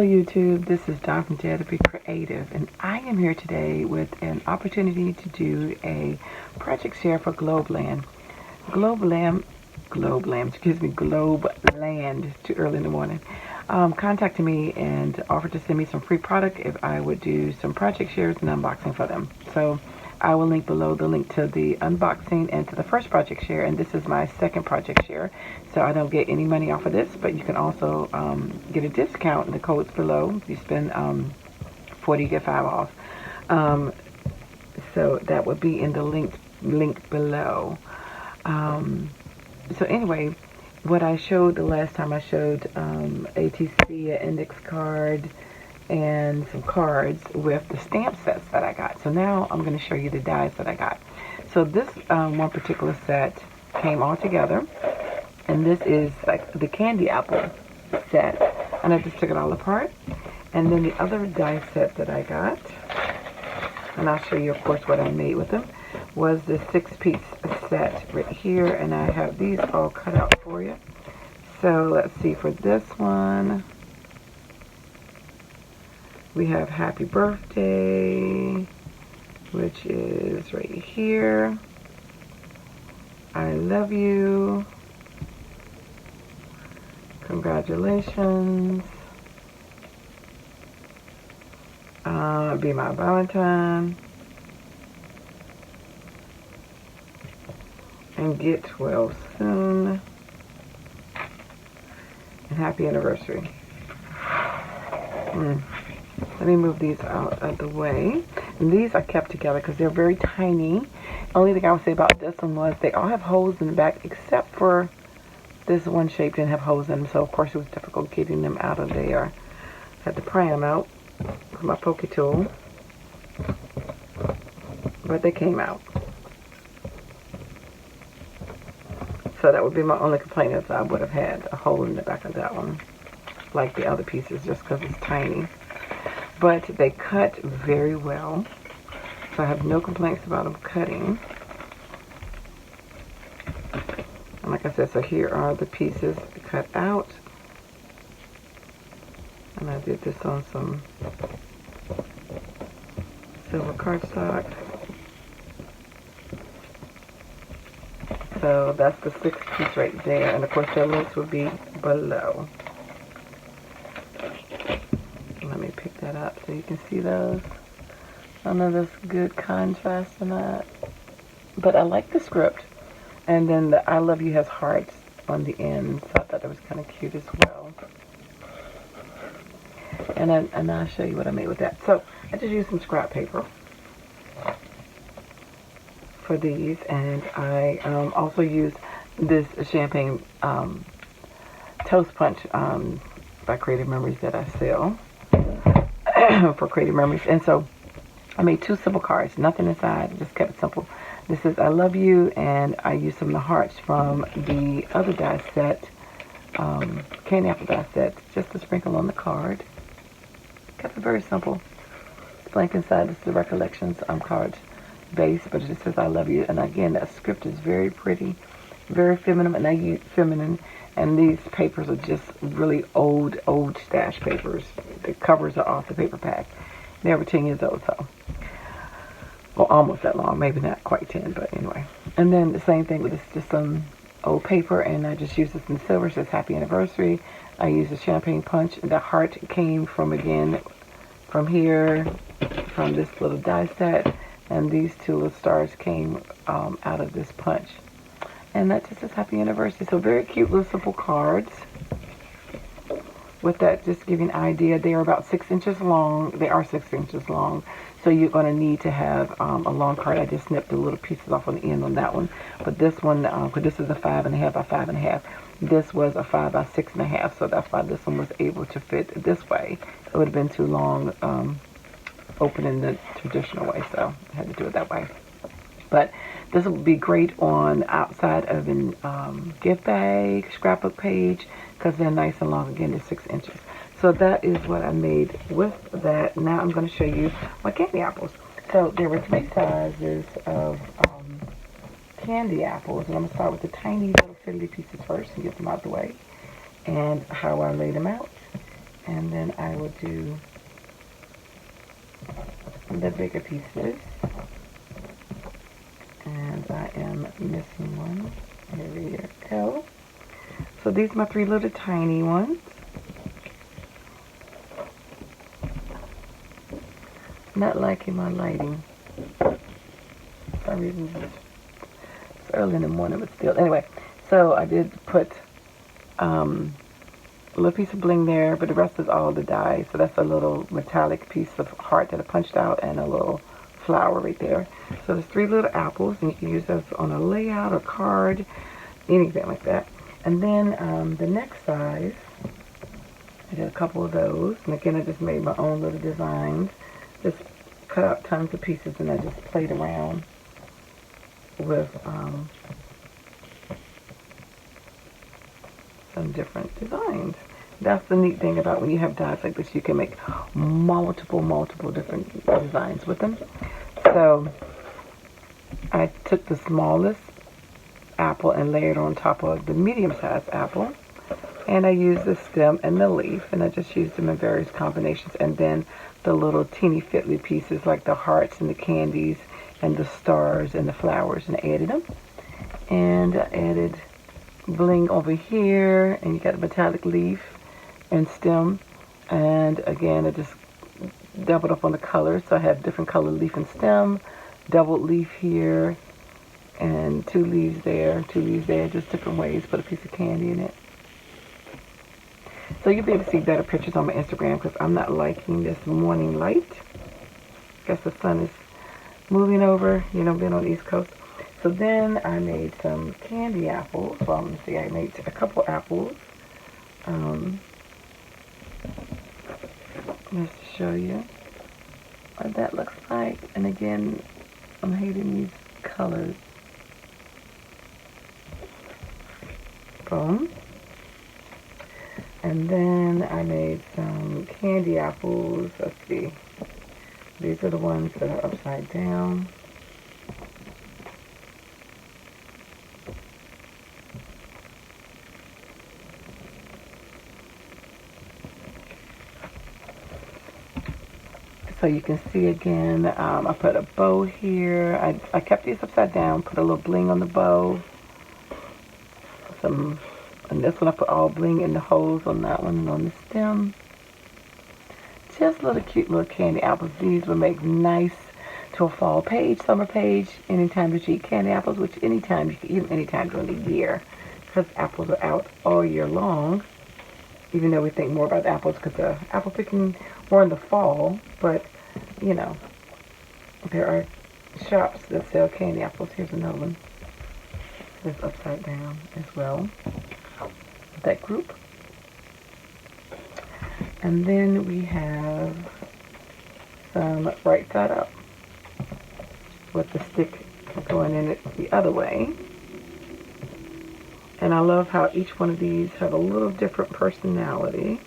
YouTube, this is Dawn from DaretoBeCreative, and I am here today with an opportunity to do a project share for Gloeland. Globeland, too early in the morning, contacted me and offered to send me some free product if I would do some project shares and unboxing for them. So I will link below the link to the unboxing and to the first project share, and this is my second project share, so I don't get any money off of this, but you can also get a discount, and the code's below. If you spend 40, you get 5 off. So that would be in the link below. So anyway, what I showed the last time, I showed ATC, an index card, and some cards with the stamp sets that I got. So now I'm going to show you the dies that I got. So this one particular set came all together, and this is like the candy apple set, and I just took it all apart. And then the other die set that I got, and I'll show you of course what I made with them, was the 6-piece set right here, and I have these all cut out for you. So let's see, for this one we have Happy Birthday, which is right here. I love you. Congratulations. Be my Valentine. And get well soon. And happy anniversary. Let me move these out of the way. And these are kept together because they're very tiny. Only thing I would say about this one was they all have holes in the back, except for this one shape didn't have holes in them. So of course it was difficult getting them out of there. Had to pry them out with my pokey tool. But they came out. So that would be my only complaint, is I would have had a hole in the back of that one, like the other pieces, just because it's tiny. But they cut very well, so I have no complaints about them cutting. And like I said, so here are the pieces cut out. And I did this on some silver cardstock. So that's the 6-piece right there, and of course the links will be below. Let me pick that up so you can see those. I know there's good contrast in that, but I like the script. And then the I love you has hearts on the end, so I thought that was kind of cute as well. And I'll show you what I made with that. So I just used some scrap paper for these, and I also used this champagne toast punch by Creative Memories that I sell for Creative Memories. And so I made 2 simple cards, nothing inside, just kept it simple. This is I love you, and I used some of the hearts from the other die set, candy apple die set, just to sprinkle on the card. Kept it very simple. It's blank inside. This is the Recollections card base, but it just says I love you. And again, that script is very pretty, very feminine, and I use feminine. And these papers are just really old stash papers. The covers are off the paper pack. They're over 10 years old, so, well, almost that long, maybe not quite 10, but anyway. And then the same thing with this, just some old paper, and I just used this in silver. It says Happy Anniversary. I used a champagne punch. The heart came from, again, from here, from this little die set. And these 2 little stars came out of this punch. And that just says Happy Anniversary. So very cute little simple cards. With that, just to give you an idea, they are about 6 inches long. They are 6 inches long. So you're going to need to have a long card. I just snipped the little pieces off on the end on that one. But this one, because this is a 5.5 by 5.5. This was a 5 by 6.5. So that's why this one was able to fit this way. It would have been too long open in the traditional way, so I had to do it that way. But this would be great on outside of a gift bag, scrapbook page, because they're nice and long. Again, they're 6 inches. So that is what I made with that. Now I'm going to show you my candy apples. So there were 3 sizes of candy apples, and I'm going to start with the tiny little fiddly pieces first and get them out of the way, and how I laid them out. And then I will do the bigger pieces. And I am missing one. Here we go. So these are my 3 little tiny ones. Not liking my lighting. For some reason, it's early in the morning, but still. Anyway, so I did put a little piece of bling there, but the rest is all the die. So that's a little metallic piece of heart that I punched out and a little flower right there. So there's 3 little apples, and you can use those on a layout or card, anything like that. And then the next size, I did a couple of those. And again, I just made my own little designs. Just cut out tons of pieces, and I just played around with some different designs. That's the neat thing about when you have dies like this, you can make multiple different designs with them. So I took the smallest apple and layered on top of the medium-sized apple, and I used the stem and the leaf, and I just used them in various combinations, and then the little teeny fiddly pieces like the hearts and the candies and the stars and the flowers, and I added them. And I added bling over here, and you got the metallic leaf and stem, and again I just doubled up on the colors, so I have different color leaf and stem, doubled leaf here, and 2 leaves there, 2 leaves there, just different ways. Put a piece of candy in it. So you'll be able to see better pictures on my Instagram, because I'm not liking this morning light. Guess the sun is moving over, you know, being on the East Coast. So then I made some candy apples. Well, let me see, I made a couple apples. Just to show you what that looks like. And again, I'm hating these colors. Boom. And then I made some candy apples. Let's see. These are the ones that are upside down. So you can see again, I put a bow here. I kept these upside down, put a little bling on the bow. And this one I put all bling in the holes on that one and on the stem. Just little cute little candy apples. These would make nice to a fall page, summer page, anytime that you eat candy apples, which anytime, you can eat them anytime during the year, because apples are out all year long. Even though we think more about apples because apple picking more in the fall, but you know, there are shops that sell candy apples. Here's another one that's upside down as well. That group. And then we have some right side up with the stick going in it the other way. And I love how each one of these have a little different personality.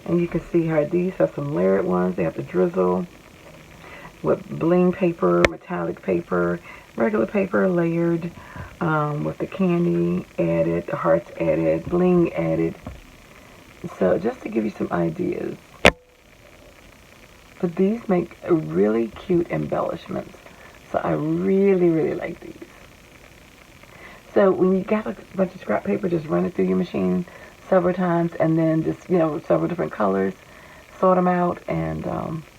And you can see how these have some layered ones. They have the drizzle with bling paper, metallic paper, regular paper layered with the candy added, the hearts added, bling added. So just to give you some ideas. But these make really cute embellishments. So I really like these. So when you got a bunch of scrap paper, just run it through your machine several times, and then just, you know, several different colors, sort them out, and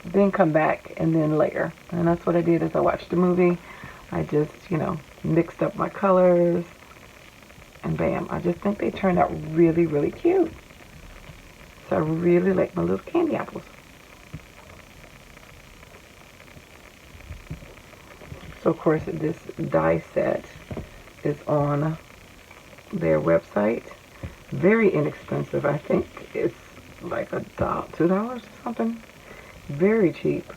then come back and then layer. And that's what I did as I watched the movie. I just, you know, mixed up my colors, and bam. I just think they turned out really cute. So I really like my little candy apples. So of course this die set is on their website. Very inexpensive. I think it's like $2 or something. Very cheap.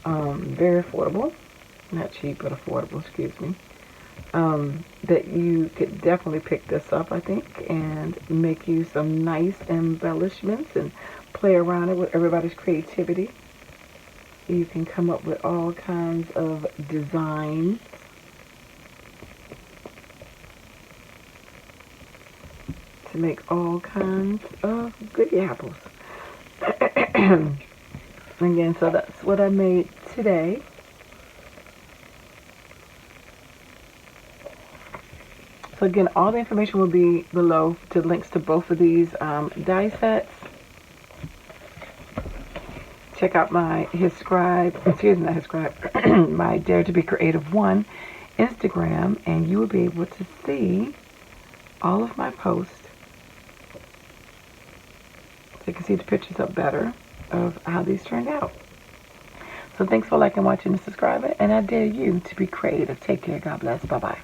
Very affordable. Not cheap, but affordable, excuse me. That you could definitely pick this up, I think, and make you some nice embellishments and play around it with everybody's creativity. You can come up with all kinds of designs. To make all kinds of goodie apples. Again, so that's what I made today. So again, all the information will be below to links to both of these die sets. Check out my my Dare to Be Creative 1 Instagram, and you will be able to see all of my posts. So you can see the pictures up better of how these turned out. So thanks for liking, watching, and subscribing, and I dare you to be creative. Take care. God bless. Bye-bye.